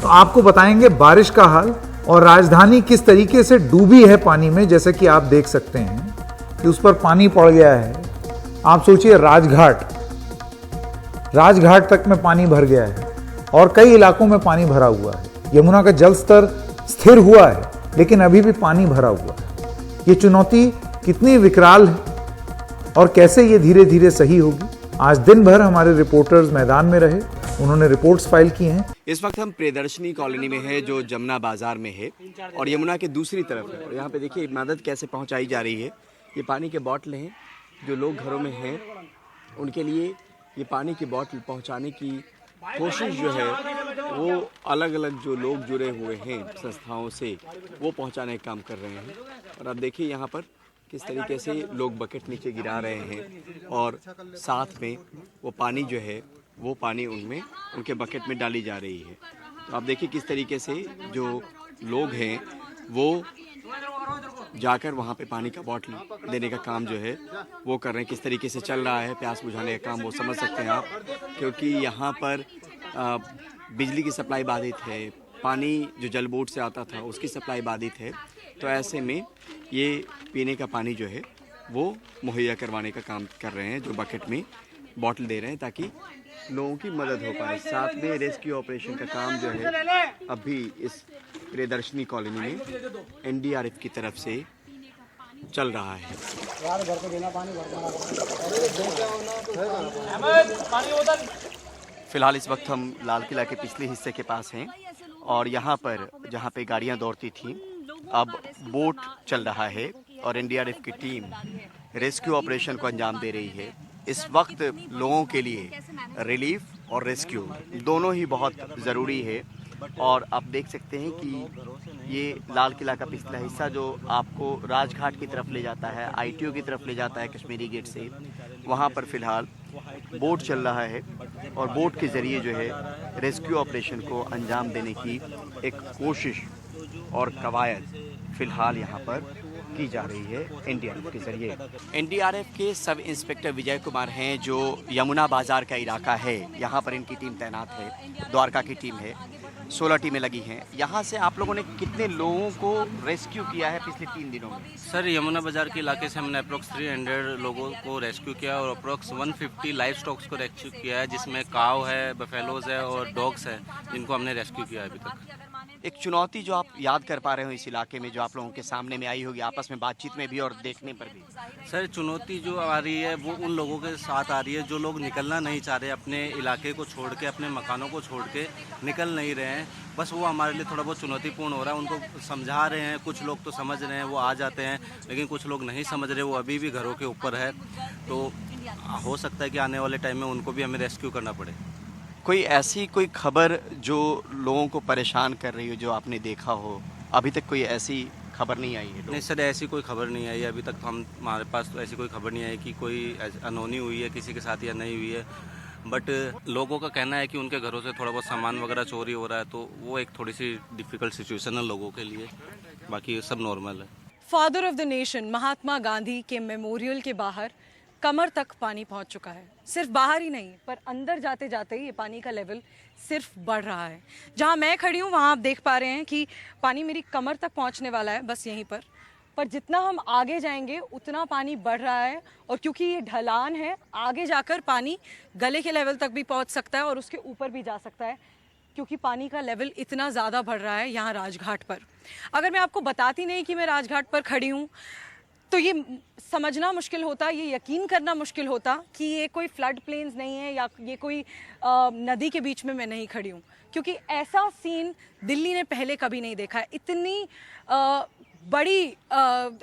तो आपको बताएंगे बारिश का हाल और राजधानी किस तरीके से डूबी है पानी में। जैसे कि आप देख सकते हैं कि उस पर पानी पड़ गया है। आप सोचिए राजघाट तक में पानी भर गया है और कई इलाकों में पानी भरा हुआ है। यमुना का जल स्तर स्थिर हुआ है लेकिन अभी भी पानी भरा हुआ है। ये चुनौती कितनी विकराल है और कैसे ये धीरे धीरे सही होगी। आज दिन भर हमारे रिपोर्टर्स मैदान में रहे, उन्होंने रिपोर्ट्स फाइल की हैं। इस वक्त हम प्रियदर्शनी कॉलोनी में है जो जमुना बाजार में है और यमुना के दूसरी तरफ है। और यहाँ पे देखिए मदद कैसे पहुँचाई जा रही है। ये पानी के बॉटल हैं जो लोग घरों में हैं उनके लिए ये पानी की बॉटल पहुँचाने की कोशिश जो है वो अलग अलग जो लोग जुड़े हुए हैं संस्थाओं से वो पहुँचाने का काम कर रहे हैं। और अब देखिए यहाँ पर किस तरीके से लोग बकेट नीचे गिरा रहे हैं और साथ में वो पानी जो है वो पानी उनमें उनके बकेट में डाली जा रही है। तो आप देखिए किस तरीके से जो लोग हैं वो जाकर वहाँ पे पानी का बॉटल देने का काम जो है वो कर रहे हैं। किस तरीके से चल रहा है प्यास बुझाने का काम वो समझ सकते हैं आप, क्योंकि यहाँ पर बिजली की सप्लाई बाधित है, पानी जो जल बोर्ड से आता था उसकी सप्लाई बाधित है। तो ऐसे में ये पीने का पानी जो है वो मुहैया करवाने का काम कर रहे हैं, जो बकेट में बॉटल दे रहे हैं ताकि लोगों की मदद हो पाए। साथ में रेस्क्यू ऑपरेशन का काम जो है अभी इस प्रियदर्शनी कॉलोनी में एनडीआरएफ की तरफ से चल रहा है। फिलहाल इस वक्त हम लाल किला के पिछले हिस्से के पास हैं और यहाँ पर जहाँ पे गाड़ियाँ दौड़ती थीं अब बोट चल रहा है और एनडीआरएफ की टीम रेस्क्यू ऑपरेशन को अंजाम दे रही है। इस वक्त लोगों के लिए रिलीफ और रेस्क्यू दोनों ही बहुत ज़रूरी है। और आप देख सकते हैं कि ये लाल किला का पिछला हिस्सा जो आपको राजघाट की तरफ ले जाता है, आईटीओ की तरफ ले जाता है कश्मीरी गेट से, वहाँ पर फ़िलहाल बोट चल रहा है और बोट के ज़रिए जो है रेस्क्यू ऑपरेशन को अंजाम देने की एक कोशिश और कवायद फ़िलहाल यहाँ पर की जा रही है एनडीआरएफ के ज़रिए। एनडीआरएफ के सब इंस्पेक्टर विजय कुमार हैं जो यमुना बाज़ार का इलाका है, यहाँ पर इनकी टीम तैनात है। द्वारका की टीम है, 16 टीमें लगी हैं। यहाँ से आप लोगों ने कितने लोगों को रेस्क्यू किया है पिछले 3 दिनों में? सर, यमुना बाज़ार के इलाके से हमने अप्रोक्स 300 लोगों को रेस्क्यू किया और अप्रोक्स 150 लाइव स्टॉक्स को रेस्क्यू किया है, जिसमें काव है, बफेलोज है और डॉग्स है, जिनको हमने रेस्क्यू किया है अभी तक। एक चुनौती जो आप याद कर पा रहे हो इस इलाके में, जो आप लोगों के सामने में आई होगी आपस में बातचीत में भी और देखने पर भी? सर, चुनौती जो आ रही है वो उन लोगों के साथ आ रही है जो लोग निकलना नहीं चाह रहे, अपने इलाके को छोड़ के, अपने मकानों को छोड़ के निकल नहीं रहे हैं। बस वो हमारे लिए थोड़ा बहुत चुनौतीपूर्ण हो रहा है। उनको समझा रहे हैं, कुछ लोग तो समझ रहे हैं, वो आ जाते हैं, लेकिन कुछ लोग नहीं समझ रहे, वो अभी भी घरों के ऊपर है। तो हो सकता है कि आने वाले टाइम में उनको भी हमें रेस्क्यू करना पड़े। कोई ऐसी कोई खबर जो लोगों को परेशान कर रही हो, जो आपने देखा हो? अभी तक कोई ऐसी खबर नहीं आई है? नहीं सर, ऐसी कोई खबर नहीं आई है अभी तक। हमारे पास तो ऐसी कोई खबर नहीं आई कि कोई अनहोनी हुई है किसी के साथ या नहीं हुई है। बट लोगों का कहना है कि उनके घरों से थोड़ा बहुत सामान वगैरह चोरी हो रहा है, तो वो एक थोड़ी सी डिफ़िकल्ट सिचुएशन है लोगों के लिए। बाकी सब नॉर्मल है। Father of the nation Mahatma Gandhi के मेमोरियल के बाहर कमर तक पानी पहुंच चुका है। सिर्फ बाहर ही नहीं पर अंदर जाते जाते ये पानी का लेवल सिर्फ बढ़ रहा है। जहां मैं खड़ी हूं वहां आप देख पा रहे हैं कि पानी मेरी कमर तक पहुंचने वाला है, बस यहीं पर जितना हम आगे जाएंगे उतना पानी बढ़ रहा है। और क्योंकि ये ढलान है, आगे जाकर पानी गले के लेवल तक भी पहुंच सकता है और उसके ऊपर भी जा सकता है, क्योंकि पानी का लेवल इतना ज़्यादा बढ़ रहा है यहाँ राजघाट पर। अगर मैं आपको बताती नहीं कि मैं राजघाट पर खड़ी हूँ तो ये समझना मुश्किल होता, ये यकीन करना मुश्किल होता कि ये कोई फ्लड प्लेन्स नहीं है या ये कोई नदी के बीच में मैं नहीं खड़ी हूँ, क्योंकि ऐसा सीन दिल्ली ने पहले कभी नहीं देखा है। इतनी बड़ी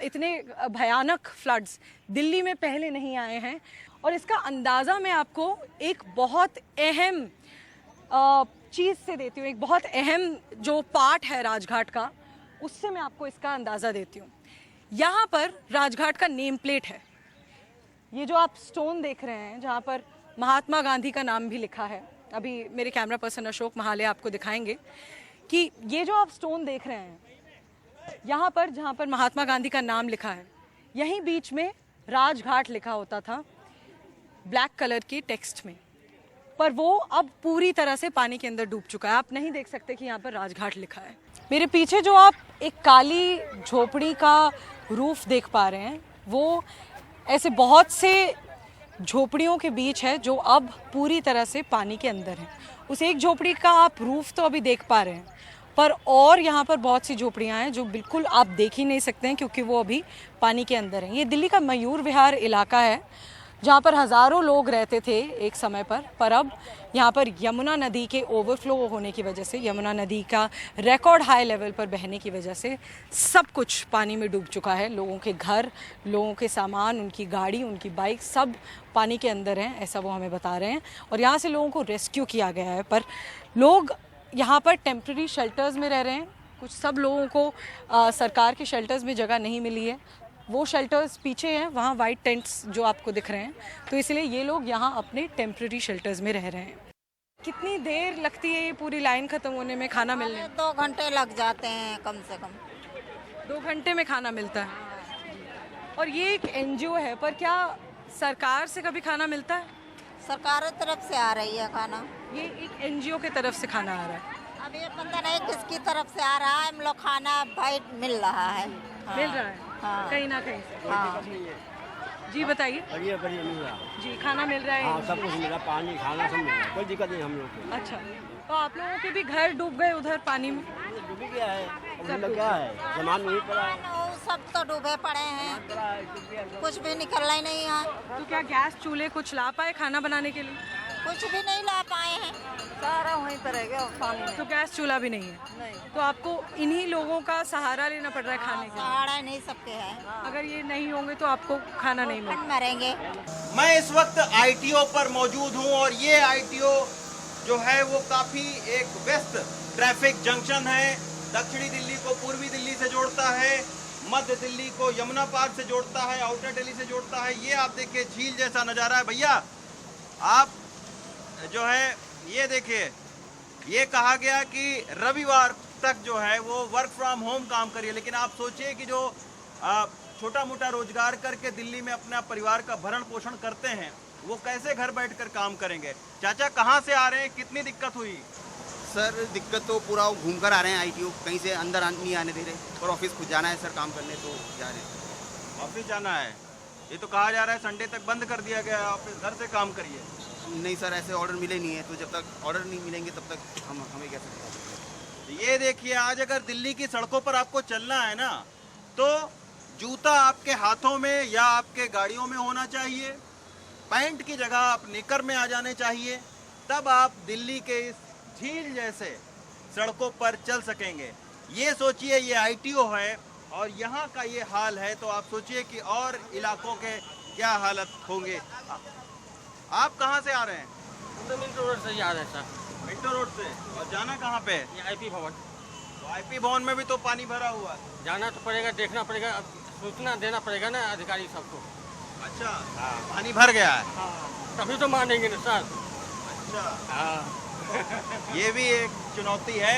इतने भयानक फ्लड्स दिल्ली में पहले नहीं आए हैं। और इसका अंदाज़ा मैं आपको एक बहुत अहम चीज़ से देती हूँ, एक बहुत अहम जो पार्ट है राजघाट का, उससे मैं आपको इसका अंदाज़ा देती हूँ। यहाँ पर राजघाट का नेम प्लेट है। ये जो आप स्टोन देख रहे हैं जहाँ पर महात्मा गांधी का नाम भी लिखा है, अभी मेरे कैमरा पर्सन अशोक महाले आपको दिखाएंगे कि ये जो आप स्टोन देख रहे हैं यहाँ पर, जहाँ पर महात्मा गांधी का नाम लिखा है, यहीं बीच में राजघाट लिखा होता था ब्लैक कलर की टेक्स्ट में। पर वो अब पूरी तरह से पानी के अंदर डूब चुका है। आप नहीं देख सकते कि यहाँ पर राजघाट लिखा है। मेरे पीछे जो आप एक काली झोपड़ी का रूफ देख पा रहे हैं, वो ऐसे बहुत से झोपड़ियों के बीच है जो अब पूरी तरह से पानी के अंदर है। उस एक झोपड़ी का आप रूफ तो अभी देख पा रहे हैं, पर और यहाँ पर बहुत सी झोपड़ियाँ हैं जो बिल्कुल आप देख ही नहीं सकते हैं क्योंकि वो अभी पानी के अंदर हैं। ये दिल्ली का मयूर विहार इलाका है जहाँ पर हज़ारों लोग रहते थे एक समय पर अब यहाँ पर यमुना नदी के ओवरफ्लो होने की वजह से, यमुना नदी का रिकॉर्ड हाई लेवल पर बहने की वजह से सब कुछ पानी में डूब चुका है। लोगों के घर, लोगों के सामान, उनकी गाड़ी, उनकी बाइक सब पानी के अंदर हैं, ऐसा वो हमें बता रहे हैं। और यहाँ से लोगों को रेस्क्यू किया गया है, पर लोग यहाँ पर टेम्प्रेरी शेल्टर्स में रह रहे हैं। कुछ सब लोगों को सरकार के शेल्टर्स में जगह नहीं मिली है, वो शेल्टर्स पीछे हैं, वहाँ वाइट टेंट्स जो आपको दिख रहे हैं, तो इसलिए ये लोग यहाँ अपने टेम्प्रेरी शेल्टर्स में रह रहे हैं। कितनी देर लगती है ये पूरी लाइन ख़त्म होने में, खाना मिलने में? 2 घंटे लग जाते हैं कम से कम। 2 घंटे में खाना मिलता है। और ये एक एनजीओ है, पर क्या सरकार से कभी खाना मिलता है? सरकार की तरफ से आ रही है खाना। ये एक एनजीओ की तरफ से खाना आ रहा है। अब ये पता नहीं किसकी तरफ से आ रहा है, हम लोग खाना भाई मिल रहा है। हाँ। मिल रहा है हाँ। कहीं ना कहीं से। हाँ। जी बताइए। बढ़िया बढ़िया मिल रहा। जी खाना मिल रहा है। हाँ सब कुछ मिल रहा, पानी खाना सब मिल रहा, कोई दिक्कत नहीं हम लोग को। अच्छा, तो आप लोगों के भी घर डूब गए उधर पानी में? डूबी गया है, उसमें क्या है, सामान नहीं पड़ा है। वो सब तो डूबे पड़े हैं, कुछ भी निकलना ही नहीं है। तो क्या गैस चूल्हे कुछ ला पाए खाना बनाने के लिए? कुछ भी नहीं ला पाए हैं, सारा वहीं पर रह गया पानी में। तो गैस चूल्हा भी नहीं है? नहीं, तो आपको इन्हीं लोगों का सहारा लेना पड़ रहा है खाने के लिए? सहारा नहीं सबके है। अगर ये नहीं होंगे तो आपको खाना नहीं मिलेगा। हम मरेंगे। मैं इस वक्त आईटीओ पर मौजूद हूं और ये आईटीओ जो है वो काफी एक व्यस्त ट्रैफिक जंक्शन है। दक्षिणी दिल्ली को पूर्वी दिल्ली से जोड़ता है, मध्य दिल्ली को यमुना पार्क से जोड़ता है, आउटर दिल्ली से जोड़ता है। ये आप देखिए झील जैसा नज़ारा है। भैया आप जो है ये देखिए, ये कहा गया कि रविवार तक जो है वो वर्क फ्रॉम होम काम करिए, लेकिन आप सोचिए कि जो छोटा मोटा रोजगार करके दिल्ली में अपना परिवार का भरण पोषण करते हैं वो कैसे घर बैठकर काम करेंगे। चाचा कहाँ से आ रहे हैं, कितनी दिक्कत हुई? सर दिक्कत तो पूरा घूम कर आ रहे हैं, आईटीओ कहीं से अंदर नहीं आने दे रहे, और ऑफिस खुद जाना है सर काम करने, तो जा रहे हैं। ऑफिस जाना है? ये तो कहा जा रहा है संडे तक बंद कर दिया गया है, ऑफिस घर से काम करिए। नहीं सर, ऐसे ऑर्डर मिले नहीं है, तो जब तक ऑर्डर नहीं मिलेंगे तब तक हमें कैसे पता चलेगा। ये देखिए, आज अगर दिल्ली की सड़कों पर आपको चलना है ना, तो जूता आपके हाथों में या आपके गाड़ियों में होना चाहिए, पैंट की जगह आप निकर में आ जाने चाहिए, तब आप दिल्ली के इस झील जैसे सड़कों पर चल सकेंगे। ये सोचिए, ये आईटीओ है और यहाँ का ये हाल है, तो आप सोचिए कि और इलाकों के क्या हालत होंगे। आप कहाँ से आ रहे हैं? तो मिंटो रोड से जा रहे हैं सर। मिंटो रोड से, और जाना कहाँ पे है? ये आईपी भवन। तो आईपी भवन में भी तो पानी भरा हुआ है। जाना तो पड़ेगा, देखना पड़ेगा, सूचना देना पड़ेगा ना अधिकारी सबको। अच्छा, पानी भर गया है। तभी तो मानेंगे ना सर। अच्छा, हाँ ये भी एक चुनौती है।